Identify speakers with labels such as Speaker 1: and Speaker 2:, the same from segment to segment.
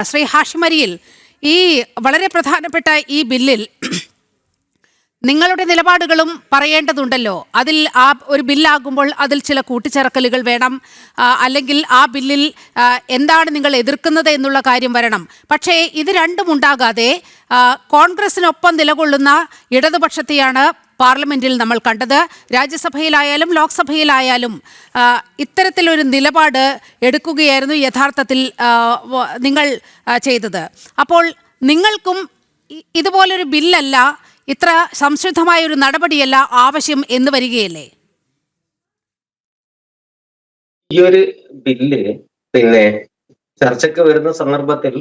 Speaker 1: ശ്രീ ഹാഷിമരിയിൽ ഈ വളരെ പ്രധാനപ്പെട്ട ഈ ബില്ലിൽ നിങ്ങളുടെ നിലപാടുകളും പറയേണ്ടതുണ്ടല്ലോ. അതിൽ ആ ഒരു ബില്ലാകുമ്പോൾ അതിൽ ചില കൂട്ടിച്ചേർക്കലുകൾ വേണം, അല്ലെങ്കിൽ ആ ബില്ലിൽ എന്താണ് നിങ്ങൾ എതിർക്കുന്നത് എന്നുള്ള കാര്യം വരണം. പക്ഷേ ഇത് രണ്ടും ഉണ്ടാകാതെ കോൺഗ്രസിനൊപ്പം നിലകൊള്ളുന്ന ഇടതുപക്ഷത്തെയാണ് പാർലമെന്റിൽ നമ്മൾ കണ്ടത്. രാജ്യസഭയിലായാലും ലോക്സഭയിലായാലും ഇത്തരത്തിലൊരു നിലപാട് എടുക്കുകയായിരുന്നു യഥാർത്ഥത്തിൽ നിങ്ങൾ ചെയ്തത്. അപ്പോൾ നിങ്ങൾക്കും ഇതുപോലൊരു ബില്ലല്ല, ഇത്ര സംശുദ്ധമായ ഒരു നടപടിയല്ല ആവശ്യം എന്ന് വരികയല്ലേ?
Speaker 2: ഈ ഒരു ബില്ല് ചർച്ചയ്ക്ക് വരുന്ന സന്ദർഭത്തിൽ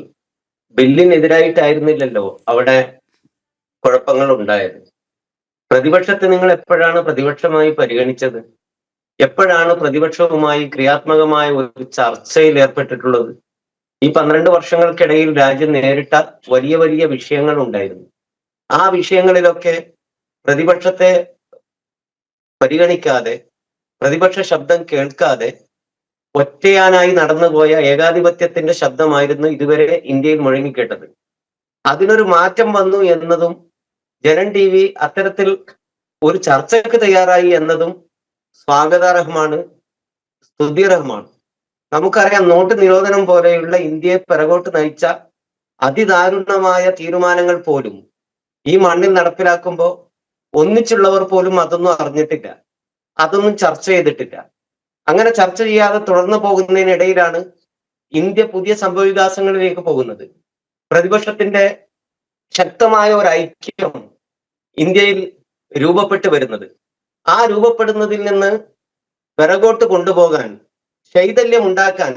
Speaker 2: ബില്ലിനെതിരായിട്ടായിരുന്നില്ലല്ലോ അവിടെ കുഴപ്പങ്ങൾ ഉണ്ടായത്. പ്രതിപക്ഷത്തെ നിങ്ങൾ എപ്പോഴാണ് പ്രതിപക്ഷമായി പരിഗണിച്ചത്? എപ്പോഴാണ് പ്രതിപക്ഷവുമായി ക്രിയാത്മകമായ ഒരു ചർച്ചയിൽ ഏർപ്പെട്ടിട്ടുള്ളത്? ഈ 12 വർഷങ്ങൾക്കിടയിൽ രാജ്യം നേരിട്ട വലിയ വലിയ വിഷയങ്ങൾ ഉണ്ടായിരുന്നു. ആ വിഷയങ്ങളിലൊക്കെ പ്രതിപക്ഷത്തെ പരിഗണിക്കാതെ, പ്രതിപക്ഷ ശബ്ദം കേൾക്കാതെ ഒറ്റയാനായി നടന്നുപോയ ഏകാധിപത്യത്തിന്റെ ശബ്ദമായിരുന്നു ഇതുവരെ ഇന്ത്യയിൽ മുഴങ്ങിക്കേട്ടത്. അതിനൊരു മാറ്റം വന്നു എന്നതും ജനൻ TV അത്തരത്തിൽ ഒരു ചർച്ചയ്ക്ക് തയ്യാറായി എന്നതും സ്വാഗതാർഹമാണ്, സ്തുത്യർഹമാണ്. നമുക്കറിയാം, നോട്ട് നിരോധനം പോലെയുള്ള ഇന്ത്യയെ പിറകോട്ട് നയിച്ച അതിദാരുണമായ തീരുമാനങ്ങൾ പോലും ഈ മണ്ണിൽ നടപ്പിലാക്കുമ്പോൾ ഒന്നിച്ചുള്ളവർ പോലും അതൊന്നും അറിഞ്ഞിട്ടില്ല, അതൊന്നും ചർച്ച ചെയ്തിട്ടില്ല. അങ്ങനെ ചർച്ച ചെയ്യാതെ തുടർന്നു പോകുന്നതിനിടയിലാണ് ഇന്ത്യ പുതിയ സംഭവവികാസങ്ങളിലേക്ക് പോകുന്നത്. പ്രതിപക്ഷത്തിന്റെ ശക്തമായ ഒരു ഐക്യം ഇന്ത്യയിൽ രൂപപ്പെട്ടു വരുന്നത്. ആ രൂപപ്പെടുന്നതിൽ നിന്ന് പിറകോട്ട് കൊണ്ടുപോകാൻ, ശൈഥല്യം ഉണ്ടാക്കാൻ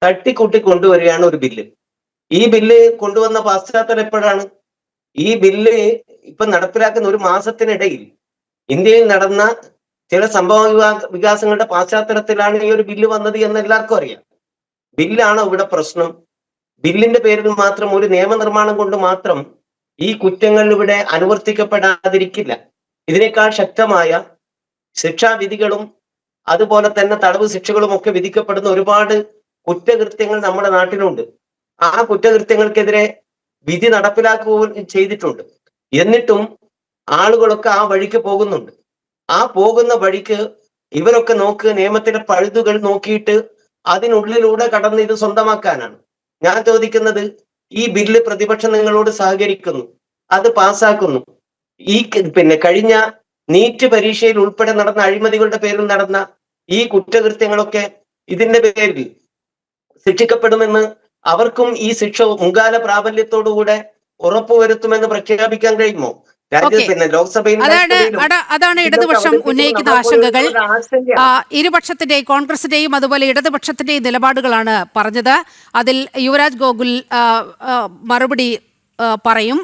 Speaker 2: തട്ടിക്കൂട്ടി കൊണ്ടുവരികയാണ് ഒരു ബില്ല്. ഈ ബില്ല് കൊണ്ടുവന്ന പശ്ചാത്തലം എപ്പോഴാണ്? ഈ ബില്ല് ഇപ്പൊ നടപ്പിലാക്കുന്ന ഒരു മാസത്തിനിടയിൽ ഇന്ത്യയിൽ നടന്ന ചില സംഭവ വികാസങ്ങളുടെ പശ്ചാത്തലത്തിലാണ് ഈ ഒരു ബില്ല് വന്നത് എന്ന് എല്ലാവർക്കും അറിയാം. ബില്ലാണ് ഇവിടെ പ്രശ്നം. ബില്ലിന്റെ പേരിൽ മാത്രം, ഒരു നിയമനിർമ്മാണം കൊണ്ട് മാത്രം ഈ കുറ്റങ്ങൾ ഇവിടെ അനുവർത്തിക്കപ്പെടാതിരിക്കില്ല. ഇതിനേക്കാൾ ശക്തമായ ശിക്ഷാവിധികളും അതുപോലെ തന്നെ തടവ് ശിക്ഷകളും ഒക്കെ വിധിക്കപ്പെടുന്ന ഒരുപാട് കുറ്റകൃത്യങ്ങൾ നമ്മുടെ നാട്ടിലുണ്ട്. ആ കുറ്റകൃത്യങ്ങൾക്കെതിരെ വിധി നടപ്പിലാക്കുകയും ചെയ്തിട്ടുണ്ട്. എന്നിട്ടും ആളുകളൊക്കെ ആ വഴിക്ക് പോകുന്നുണ്ട്. ആ പോകുന്ന വഴിക്ക് ഇവരൊക്കെ നിയമത്തിലെ പഴുതുകൾ നോക്കിയിട്ട് അതിനുള്ളിലൂടെ കടന്ന് ഇത് സ്വന്തമാക്കാനാണ്. ഞാൻ ചോദിക്കുന്നത്, ഈ ബില്ല് പ്രതിപക്ഷം നിങ്ങളോട് സഹകരിക്കുന്നു, അത് പാസ്സാക്കുന്നു. ഈ കഴിഞ്ഞ നീറ്റ് പരീക്ഷയിൽ ഉൾപ്പെടെ നടന്ന അഴിമതികളുടെ പേരിൽ നടന്ന ഈ കുറ്റകൃത്യങ്ങളൊക്കെ ഇതിന്റെ പേരിൽ ശിക്ഷിക്കപ്പെടുമെന്ന് അവർക്കും ഈ ശിക്ഷ മുൻകാല പ്രാബല്യത്തോടുകൂടെ ഉറപ്പുവരുത്തുമെന്ന് പ്രഖ്യാപിക്കാൻ കഴിയുമോ? ലോക്സഭയിൽ
Speaker 1: അതാണ് ഇടതുപക്ഷം ഉന്നയിക്കുന്ന ആശങ്കകൾ. ഇരുപക്ഷത്തിന്റെയും, കോൺഗ്രസിന്റെയും അതുപോലെ ഇടതുപക്ഷത്തിന്റെയും നിലപാടുകളാണ് പറഞ്ഞത്. അതിൽ യുവരാജ് ഗോകുൽ മറുപടി പറയും.